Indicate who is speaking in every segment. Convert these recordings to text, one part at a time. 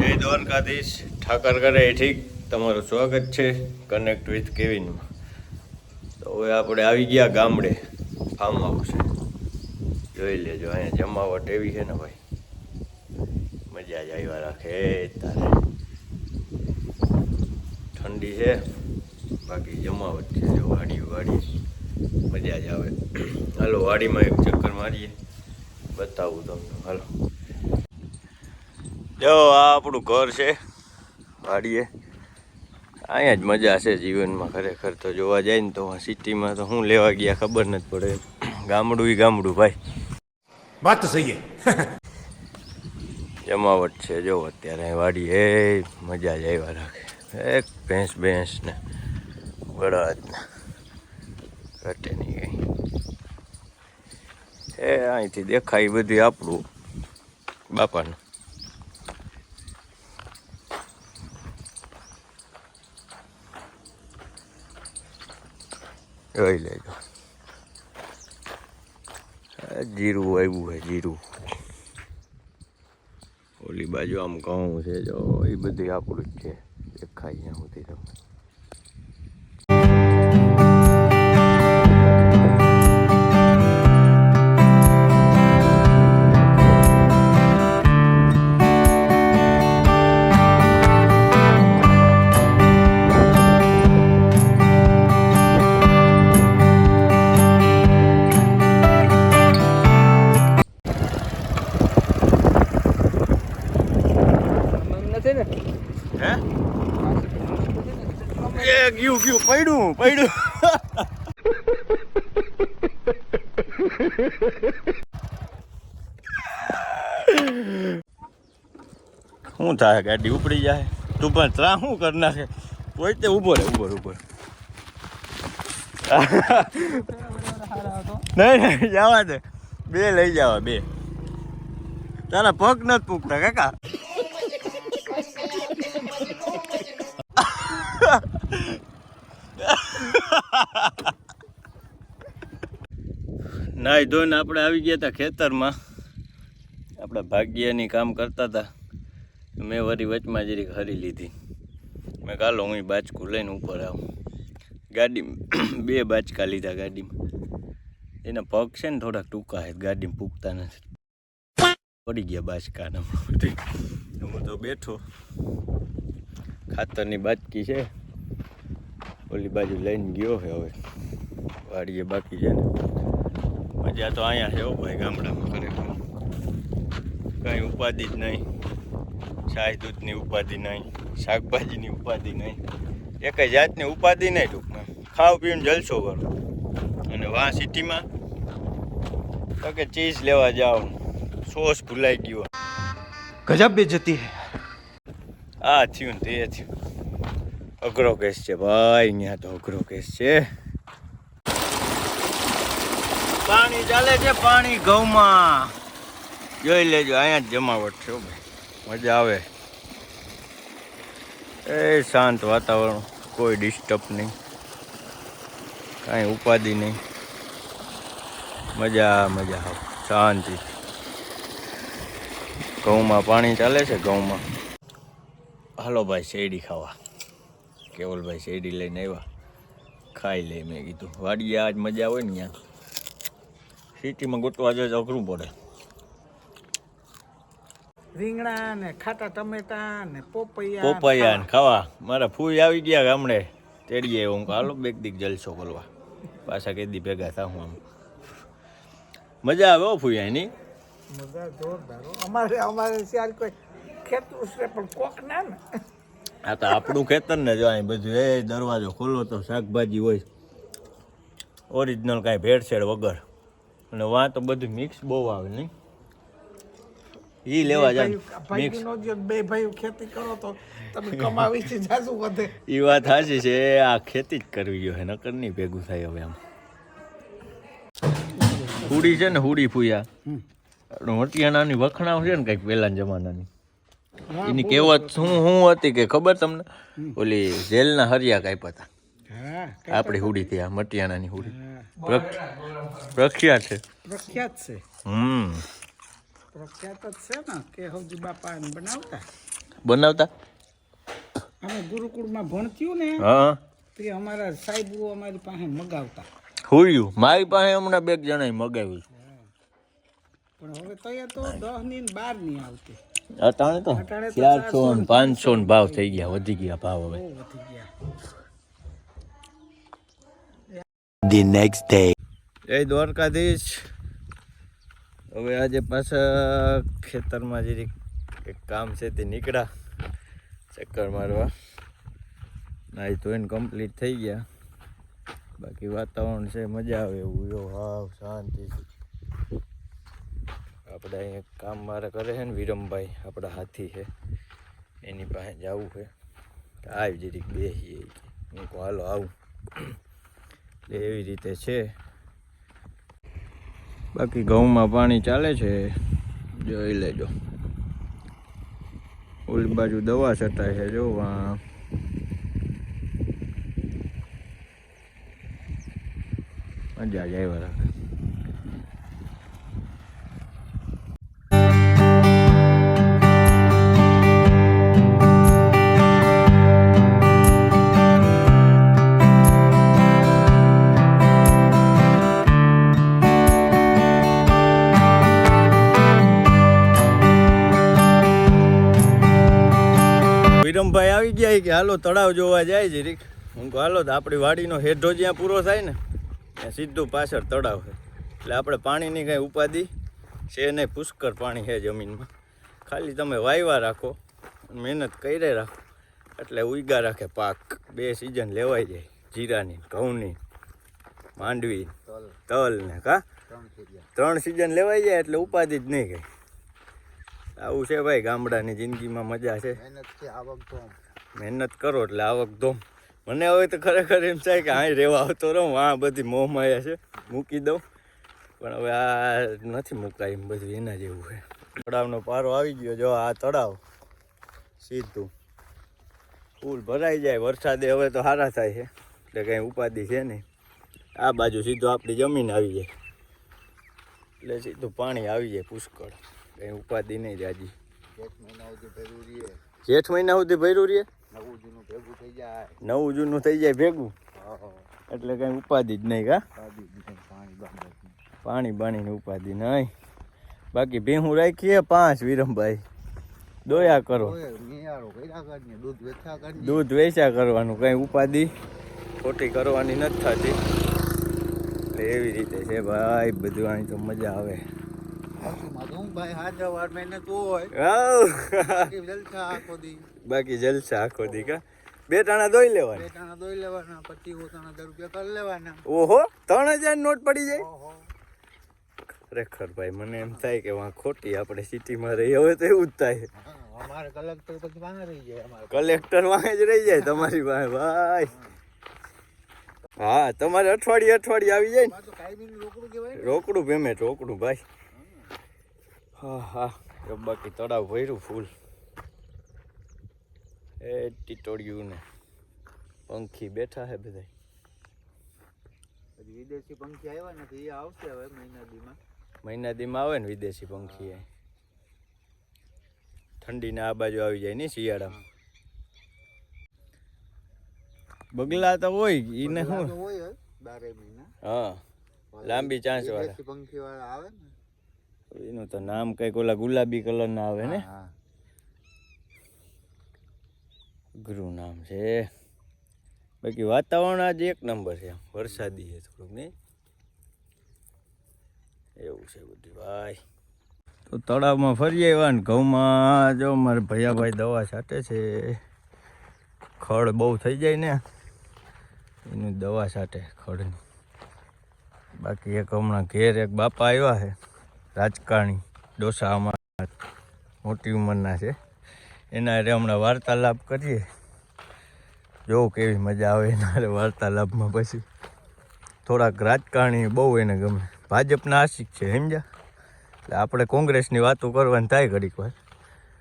Speaker 1: જય દ્વારકાધીશ ઠાકર કરે ઠીક તમારું સ્વાગત છે કનેક્ટ વિથ કેવિનમાં. તો હવે આપણે આવી ગયા ગામડે, ફાર્મ હાઉસ છે, જોઈ લેજો. અહીંયા જમાવટ એવી છે ને ભાઈ, મજા જ આવ્યા રાખે. તારે ઠંડી છે, બાકી જમાવટ છે. જો વાડી મજા જ આવે. હાલો વાડીમાં એક ચક્કર મારીએ, બતાવું તમને. હાલો, જો આ આપણું ઘર છે વાડીએ. અહીંયા જ મજા છે જીવનમાં ખરેખર. તો જોવા જાય ને તો સિટીમાં તો શું લેવા ગયા ખબર નથી પડે. ગામડું ગામડું ભાઈ,
Speaker 2: વાત તો સહી
Speaker 1: જમાવટ છે. જો અત્યારે વાડી એ મજા જ આવ્યા રાખે. એક ભેંસ ને બળદ ને ઘટે નહીં ગઈ. એ અહીંથી દેખાય બધું આપણું બાપાનું. જોઈ લેજો, જીરું આવ્યું છે, જીરું. ઓલી બાજુ આમ ઘઉં છે, જો એ બધું આપણું જ છે. દેખાય ત્યાં સુધી તમને. ગયું પડ્યું શું થાય? ગાડી ઉપડી જાય. તું પણ ત્રા શું કરી નાખે? પોતે ઉભો રહે. નહીં જવા દે, બે લઈ જવા. બે તારા પગ નથી પૂગતા કાકા. નાઈ ધોઈને આપણે આવી ગયા હતા ખેતરમાં. આપણે ભાગ્યની કામ કરતા હતા. મેં વળી વચમાં જરીક હરી લીધી. મેં કાલો હું બાચકું લઈને ઉપર આવું. ગાડીમાં બે બાચકા લીધા ગાડીમાં. એના પગ છે ને થોડાક ટૂંકા છે, ગાડીમાં પૂગતા નથી. પડી ગયા બાચકાના. હું તો બેઠો. ખાતરની બાચકી છે, ઓલી બાજુ લઈને ગયો છે. હવે વાડીએ બાકી છે ને. મજા તો અહીંયા છે ભાઈ ગામડામાં ખરેખર. કાંઈ ઉપાધિ જ નહીં. ચાય દૂધની ઉપાધિ નહીં, શાકભાજીની ઉપાધિ નહીં, એક જાતની ઉપાધિ નહીં. ટૂંકમાં ખાવ પીને જલસો કરો. અને વાં સિટીમાં તો કે ચીઝ લેવા જાઓ, સોસ ભૂલાઈ ગયો.
Speaker 2: ગજબ બેજતી હે.
Speaker 1: આ થયું ને તે થયું. અઘરો કેસ છે ભાઈ, અહીંયા તો અઘરો કેસ છે. પાણી ચાલે છે, પાણી ઘઉંમાં. જોઈ લેજો, અહીંયા જ જમાવટ છે ભાઈ. મજા આવે. એ શાંત વાતાવરણ, કોઈ ડિસ્ટર્બ નહીં, કાંઈ ઉપાધિ નહીં. મજા આવે, શાંતિ. ઘઉંમાં પાણી ચાલે છે, ઘઉંમાં. હાલો ભાઈ શેરડી ખાવા. કેવલભાઈ શેરડી લઈને આવ્યા, ખાઈ લે. મેં કીધું વાડીએ આજ મજા હોય ને ત્યાં. સિટીમાં ગોતવા જાય તો અઘરું પડે.
Speaker 3: રીંગણા ને ખાટા ટમેટા ને
Speaker 1: પોપૈયા ને ખાવા. મારા ફૂઈ આવી ગયા ગામડે, તેડીએ. હું હાલો બેક દીક જલસો કરવા. પાછા કેદી ભેગા થા. હું આમ મજા આવે હો ફૂઈ એની.
Speaker 3: મજા જોરદાર. અમારે શિયાળ કોઈ ખેતરું છે પણ કોક ના ને.
Speaker 1: આ તો આપણું ખેતર ને. જો અહીં બધું એ દરવાજો ખોલો તો શાકભાજી હોય, ઓરિજિનલ કાંઈ ભેળસેળ વગર. અને વાં તો બધું મિક્સ બહુ આવે નહીં. ઈ લેવા જાય મિક્સ.
Speaker 3: બે ભાઈ ખેતી કરો તો તમે કમાવી છે જાજુ વધે.
Speaker 1: એ વાત સાચી છે. આ ખેતી જ કરવી જોઈએ, નકર નહીં ભેગું થાય. હવે આમ હુડી છે ને, હુડી ફૂયા મટિયાણાની વખણાવ છે ને કંઈક પહેલાના જમાનાની. એની કહેવત શું હતી કે ખબર તમને? ઓલી જેલના હરિયા કાપ્યા હતા. આપણી હુડી થી, આ મટિયાણાની હુડી પ્રખ્યાત છે.
Speaker 3: પ્રખ્યાત છે. પ્રખ્યાત જ છે ને કે હવજી બાપા બનાવતા.
Speaker 1: બનાવતા
Speaker 3: અમે ગુરુકુળમાં ભણત્યું ને
Speaker 1: હા
Speaker 3: તે અમારા સાહેબો અમારી પાસે મગાવતા.
Speaker 1: હુર્યું મારી પાસે હમણાં 2 જણાએ મગાવ્યું
Speaker 3: પણ હવે તો 10 ની ને 12 ની આવતી.
Speaker 1: અટાણે તો
Speaker 3: અટાણે તો
Speaker 1: 400 ને 500 ને ભાવ થઈ ગયા, વધી ગયા ભાવ હવે.
Speaker 3: બહુ વધી ગયા.
Speaker 1: The next day. જય દ્વારકાધીશ. હવે આજે પાછા ખેતરમાં જરીક એક કામ છે તે નીકળ્યા ચક્કર મારવા. નાઈ ધોઈને કમ્પ્લીટ થઈ ગયા. બાકી વાતાવરણ છે મજા આવે એવું, જો હાવ શાંતિ છે. આપણે અહીંયા કામ મારે કરે છે ને વિરમભાઈ, આપણા હાથી છે, એની પાસે જવું છે. આવી જરીક બેસીએ, હું કહું હાલો આવું. એટલે એવી રીતે છે. બાકી ઘઉંમાં પાણી ચાલે છે, જોઈ લેજો. ઓલી બાજુ દવા છટાય છે, જો મજા જ આવ્યા રાખે. વિરમભાઈ આવી ગયા કે હાલો તળાવ જોવા જાય જરીક. હું કહું હાલો તો આપણી વાડીનો હેઠો જ્યાં પૂરો થાય ને ત્યાં સીધું પાછળ તળાવ છે. એટલે આપણે પાણીની કાંઈ ઉપાધિ છે નહીં, પુષ્કળ પાણી છે જમીનમાં. ખાલી તમે વાવ્યા રાખો, મહેનત કરી રાખો એટલે ઉગા રાખે પાક. 2 સિઝન લેવાઈ જાય, જીરાની, ઘઉંની, માંડવી, તલ ને કા 3 સિઝન લેવાઈ જાય એટલે ઉપાધિ જ નહીં કઈ. આવું છે ભાઈ ગામડાની જિંદગીમાં મજા છે. મહેનત કરો એટલે આવક ધોમ. મને હવે તો ખરેખર એમ થાય કે અહીં રહેવા આવતો રહું, આ બધી મોહમાયા છે મૂકી દઉં, પણ હવે આ નથી મુકાય એમ બધું એના જેવું છે. તળાવનો પારો આવી ગયો, જો આ તળાવ સીધું ફૂલ ભરાઈ જાય વરસાદે. હવે તો સારા થાય છે એટલે કંઈ ઉપાધિ છે નહીં. આ બાજુ સીધું આપણી જમીન આવી જાય એટલે સીધું પાણી આવી જાય પુષ્કળ, કંઈ ઉપાધિ નહીં જાજી. જેઠ મહિના સુધી ભર્યું રહીએ, નવું જૂનું થઈ જાય ભેગું એટલે કઈ ઉપાધિ જ નહીં. કા પાણી બાણીની ઉપાધિ નહીં. બાકી ભેહું રાખીએ 5 વિરમભાઈ, દોયા કરો, દૂધ વેચા કરવાનું, કઈ ઉપાધિ ખોટી કરવાની નથી થતી. એટલે એવી રીતે છે ભાઈ બધું. અહીં તો મજા આવે. બાકી જલસા આખો દી. કા 2 ટાણા દોઈ લેવાના, પછી 3000 રૂપિયા કરી લેવાના. ઓહો 3000 નોટ પડી જાય. ખરેખર ભાઈ મને એમ થાય કે વાં ખોટી આપણે સિટીમાં રહી. હવે તો એવું જ થાય. કલેક્ટર વાંહે જ રહી જાય તમારી પાસે ભાઈ. હા તમારે અઠવાડિયે આવી જાય ને રોકડું પેમેન્ટ, રોકડું ભાઈ. હા હા. બાકી તળાવ ભર્યું ફૂલ. એ ટીટોળિયું ને પંખી બેઠા છે બધા.
Speaker 4: વિદેશી પંખી આવ્યા ને એ આવશે હવે
Speaker 1: મહિના દીમાં આવે ને વિદેશી પંખી. ઠંડીને આ બાજુ આવી જાય ને શિયાળામાં. બગલા તો હોય એને શું
Speaker 4: હોય 12 મહિના.
Speaker 1: હા લાંબી ચાંચ વાળા
Speaker 4: પંખી વાળા આવે ને,
Speaker 1: એનું તો નામ કઈક ઓલા ગુલાબી કલર ના આવે ને, ગુરુ નામ છે. બાકી વાતાવરણ આજે 1 નંબર છે, વરસાદી છે થોડુંક નહીં, એવું છે બધું ભાઈ. તો તળાવમાં ફરી આવ્યા ને ઘઉંમાં જો મારે ભૈયાભાઈ દવા છાંટે છે. ખડ બહુ થઈ જાય ને એની દવા છાંટે ખડની. બાકી એક હમણાં ઘેર એક બાપા આવ્યા છે રાજકારણી, ડોસા અમારા મોટી ઉંમરના છે, એના હારે હમણાં વાર્તાલાપ કરીએ. જોઉં કેવી મજા આવે એના હારે વાર્તાલાપમાં. પછી થોડાક રાજકારણી બહુ એને ગમે, ભાજપના આશિક છે સમજ્યા. એટલે આપણે કોંગ્રેસની વાતો કરવાની થાય ઘડીક વાર,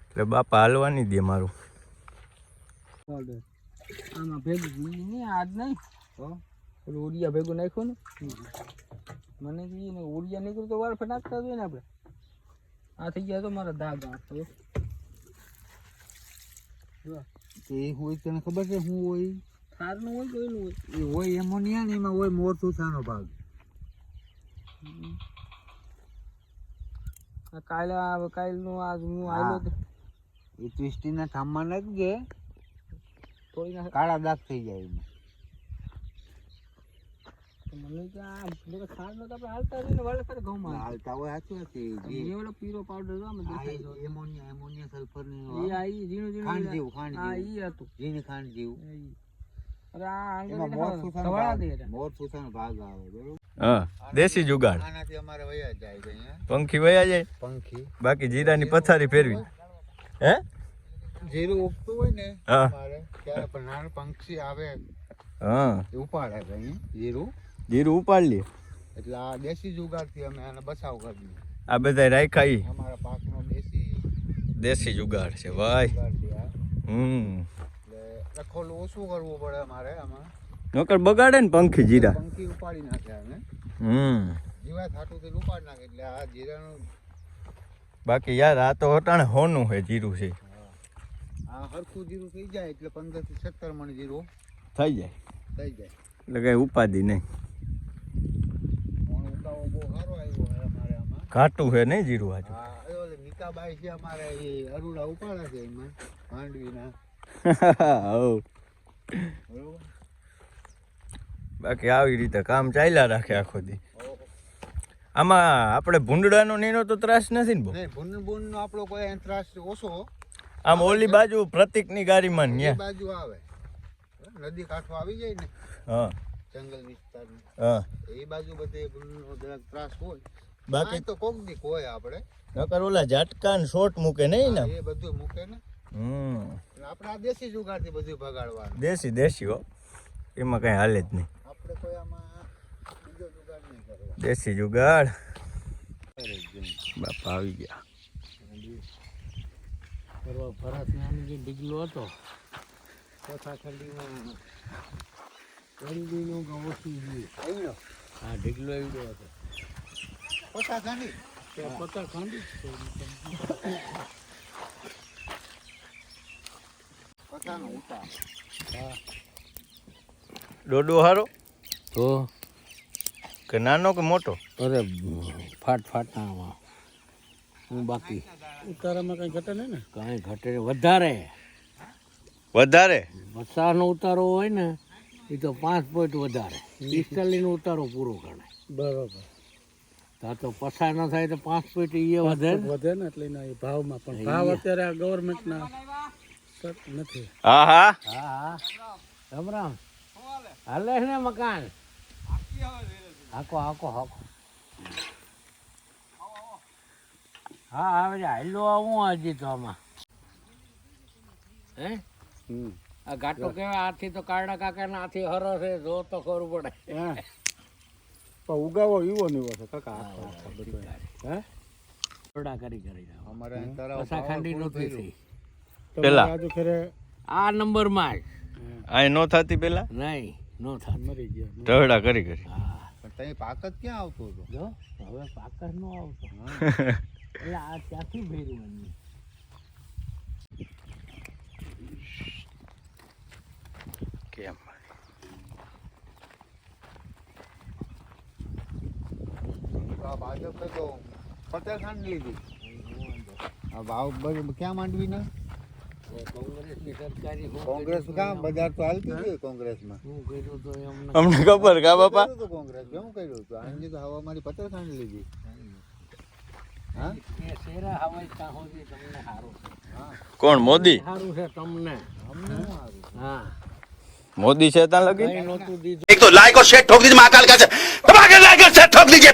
Speaker 1: એટલે બાપા હાલવા નહીં દે મારું.
Speaker 3: આમાં ભેગું નહીં આજ નહીં તો ઉડિયા ભેગું નાખ્યું ને મને કહીએ ઉડિયા નીકળ્યું તો વાર ફટાકતા જોઈએ ને આપણે. આ થઈ ગયા તો મારા દાગ આંખો
Speaker 4: એ હોય તને ખબર છે શું હોય?
Speaker 3: થારનું હોય કોઈનું હોય.
Speaker 4: એ હોય એમોનિયા ને એમાં હોય મોર સુથાનો ભાગ.
Speaker 3: આ કાલનું આજ હું આવેલો તો
Speaker 4: એ ટ્વિસ્ટીના ઠામમાં નાખી દે,
Speaker 3: થોડી ના
Speaker 4: કાળા દાગ થઈ જાય એમાં.
Speaker 3: મને કે આ લોકો થારનો તો આપણે હાલતા રહીને વળે કરે ઘઉંમાં.
Speaker 4: હાલતા હોય સાચું હતી.
Speaker 3: એ ઓલો પીળો પાવડર જો આમાં દેખાય છે.
Speaker 4: એમોનિયા સલ્ફર
Speaker 3: એ
Speaker 4: ની
Speaker 3: આ ઈ ઝીણું
Speaker 4: ખાંડ
Speaker 3: ઝીણું.
Speaker 4: જેવું, ખાંડ
Speaker 3: હા
Speaker 4: જેવું.
Speaker 3: ઈ હતું.
Speaker 4: ઝીણી ખાંડ જેવું.
Speaker 3: અરે આ આંગળી
Speaker 4: એમાં મોર
Speaker 3: દેખાવ
Speaker 4: સુથાનો
Speaker 3: સવાળા
Speaker 4: ભાગ,
Speaker 3: દે એટલે.
Speaker 4: મોર સુથાનો ભાગ આવે, બરોબર?
Speaker 1: હા દેશી જુગાડ.
Speaker 4: આનાથી અમારે વયા જાય છે અહીંયા
Speaker 1: પંખી વયા જાય,
Speaker 4: પંખી.
Speaker 1: બાકી જીરાની પથારી ફેરવી. હે
Speaker 4: જીરું ઉગતું હોય ને
Speaker 1: હા.
Speaker 4: અમારે ત્યારે પણ નાનું પંખી આવે
Speaker 1: હા
Speaker 4: એ ઉપાડે છે અહીંયા જીરું.
Speaker 1: જીરું ઉપાડ લે.
Speaker 4: એટલે આ દેશી જુગાડથી અમે આને બચાવ કરી દીધો.
Speaker 1: આ બધા રાખ્યા ઈ
Speaker 4: અમારા પાકનો દેશી
Speaker 1: દેશી જુગાડ છે ભાઈ.
Speaker 4: જુગાડથી આ.
Speaker 1: એટલે
Speaker 4: રખોલું ઓછું કરવું પડે અમારે આમાં.
Speaker 1: નકર બગાડે ને પંખી જીરા.
Speaker 4: પંખી ઉપાડી નાખે અમે. જીવા થાટું ઉપાડી નાખે એટલે આ જીરાનું
Speaker 1: બાકી યાર આ તો અટાણે હોનું છે જીરું છે.
Speaker 4: આ હરખું જીરું થઈ જાય એટલે 15 થી 17 મણ જીરું
Speaker 1: થઈ જાય
Speaker 4: થઈ જાય.
Speaker 1: એટલે કઈ ઉપાધિ નહીં.
Speaker 4: પણ ઉગાવો બહુ સારો આવ્યો છે અમારે આમાં.
Speaker 1: ઘાટું છે નહીં જીરું આજુ.
Speaker 4: હા એ ઓલે મીકાબાઈ છે અમારે, એ અરુડા ઉપાડે છે એમાં માંડવીના,
Speaker 1: હઉ.
Speaker 4: બરોબર.
Speaker 1: બાકી આવી રીતે કામ ચાલ્યા રાખે આખો દી. આમાં આપણે ભૂંડડાનો નીનો તો ત્રાસ નથી ને બહુ.
Speaker 4: નહીં ભૂન નો આપણો કોઈ ત્રાસ ઓછો.
Speaker 1: આમ ઓલી બાજુ પ્રતિકની ગાડીમાં
Speaker 4: એ
Speaker 1: ન્યા.
Speaker 4: બાજુ આવે, નદી કાંઠો આવી જાય ને
Speaker 1: હા
Speaker 4: જંગલ વિસ્તારમાં,
Speaker 1: હા.
Speaker 4: એ બાજુ બધે ભૂનનો જરાક ત્રાસ હોય.
Speaker 1: બાકી
Speaker 4: આ તો કોક દી હોય આપણે.
Speaker 1: નકર ઓલા ઝાટકા ને શોટ મૂકે નહીં ને.
Speaker 4: એ બધું મૂકે ને. એટલે આપણે આ દેશી જુગાડથી બધું ભગાડવાનું.
Speaker 1: દેશી હો, એમાં કઈ હાલે જ નહીં.
Speaker 4: આપણે કોઈ આમાં બીજો જુગાડ નહીં કરવાનો.
Speaker 1: દેશી જુગાડ. બાપા આવી ગયા.
Speaker 3: ભરતનાનો જે ઢીગલો હતો ચોથા ખંડીમાં ગરીબીનો ગવસી ગયું. હા ઢીગલો એવડો હતો.
Speaker 4: પચાસ ખાંડી
Speaker 3: પચાસ ખંડી
Speaker 4: પચાસનો ઉતાર.
Speaker 1: ડોડો હારો
Speaker 3: તો
Speaker 1: કે નાનો કે મોટો?
Speaker 3: અરે ફાટ ના હું બાકી ઉતારામાં કઈ ઘટે નહીં ને. કઈ ઘટે વધારે વસાનો ઉતારો હોય ને એ તો 5 પોઈન્ટ વધારે 45 નો ઉતારો પૂરો ગણાય. બરોબર. તો પસાર ન થાય તો 5 પોઈન્ટ એ વધે ને એટલે એના ભાવમાં પણ ભાવ અત્યારે આ ગવર્મેન્ટના નથી.
Speaker 1: હા હા
Speaker 3: હા રામ રામ હાલે ને મકાન હાકો હા આવે છે હાલો આવું હજી તો આમાં હે આ ઘાટો કેવાય આથી તો કારડા કાકા ના આથી હરો છે જો તો ખબર પડે. પણ ઉગાવો એવો નીવો છે કાકા હે થોડા કરી જાવ
Speaker 4: અમારે અહીં તળાવ
Speaker 3: પસા ખાંડી નહોતી થઈ
Speaker 1: પેલા
Speaker 3: આ નંબર માં
Speaker 1: આ નો થતી પેલા
Speaker 3: નહીં નો થાય મરી ગયો
Speaker 1: ઢવડા કરી
Speaker 3: હા
Speaker 4: પણ તઈ પાક જ ક્યાં આવતો હતો?
Speaker 3: જો હવે પાકર નો આવતો એટલે આ ત્યાંથી ભર્યું એમને.
Speaker 1: કેમ
Speaker 4: આ ભાજપ તો 50 ખાંડ લીધી. આ ભાવ ક્યાં માંડવી ના
Speaker 3: કોંગ્રેસની સરકારી
Speaker 4: કોંગ્રેસ કામ બજાર તો હાલતી જ હોય કોંગ્રેસમાં.
Speaker 3: શું કર્યું તો એમને
Speaker 1: અમને ખબર કા બાપા.
Speaker 4: કર્યું તો કોંગ્રેસ કેવું કર્યું હતું? આની તો હવા મારી 50 ખાંડ લીધી. હા
Speaker 3: એ શેરા હવાઈ ત્યાં સુધી તમને સારું છે.
Speaker 1: કોણ મોદી?
Speaker 3: સારું છે તમને
Speaker 4: અમને શું સારું?
Speaker 3: હા
Speaker 1: મોદી છે ત્યાં લગી.
Speaker 3: કઈ નહોતું દીધું.
Speaker 2: एक तो लाइक और शेयर ठोक दीजिए महाकाल का दबा के लाइक और शेयर ठोक दीजिए